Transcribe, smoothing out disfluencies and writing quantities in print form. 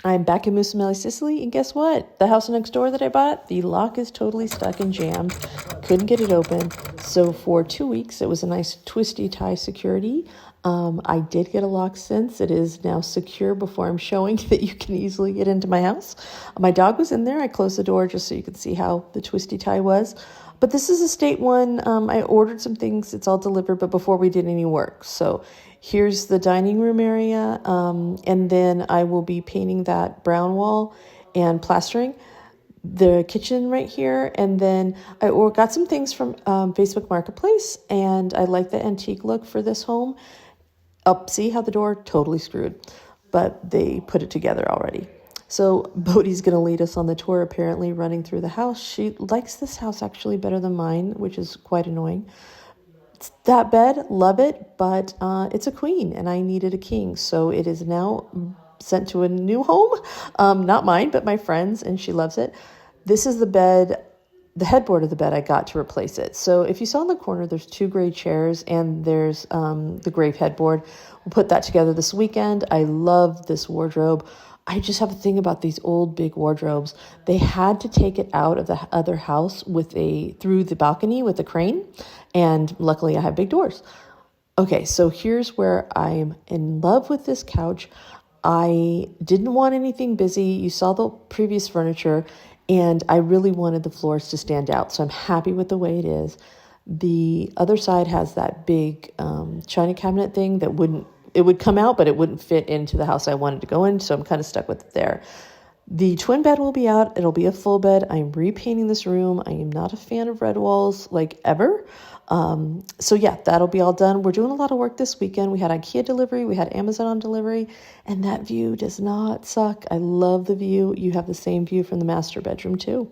I'm back in Mussomeli, Sicily, and guess what? The house next door that I bought, the lock is totally stuck and jammed. Couldn't get it open. So for 2 weeks, it was a nice twisty tie security. I did get a lock since. It is now secure before I'm showing that you can easily get into my house. My dog was in there. I closed the door just so you could see how the twisty tie was. But this is a state one. I ordered some things. It's all delivered, but before we did any work. So here's the dining room area. And then I will be painting that brown wall and plastering the kitchen right here. And then I got some things from Facebook Marketplace, and I like the antique look for this home. See how the door totally screwed, but they put it together already. So Bodhi's going to lead us on the tour, apparently running through the house. She likes this house actually better than mine, which is quite annoying. That bed, love it, but it's a queen and I needed a king. So it is now sent to a new home. Not mine, but my friend's, and she loves it. This is the bed, the headboard of the bed I got to replace it. So if you saw in the corner, there's 2 gray chairs and there's the gray headboard. We'll put that together this weekend. I love this wardrobe. I just have a thing about these old big wardrobes. They had to take it out of the other house through the balcony with a crane. And luckily I have big doors. Okay, so here's where I'm in love with this couch. I didn't want anything busy. You saw the previous furniture, and I really wanted the floors to stand out. So I'm happy with the way it is. The other side has that big china cabinet thing that it would come out, but it wouldn't fit into the house I wanted to go in. So I'm kind of stuck with it there. The twin bed will be out. It'll be a full bed. I'm repainting this room. I am not a fan of red walls like ever. So yeah, that'll be all done. We're doing a lot of work this weekend. We had IKEA delivery. We had Amazon delivery, and that view does not suck. I love the view. You have the same view from the master bedroom too.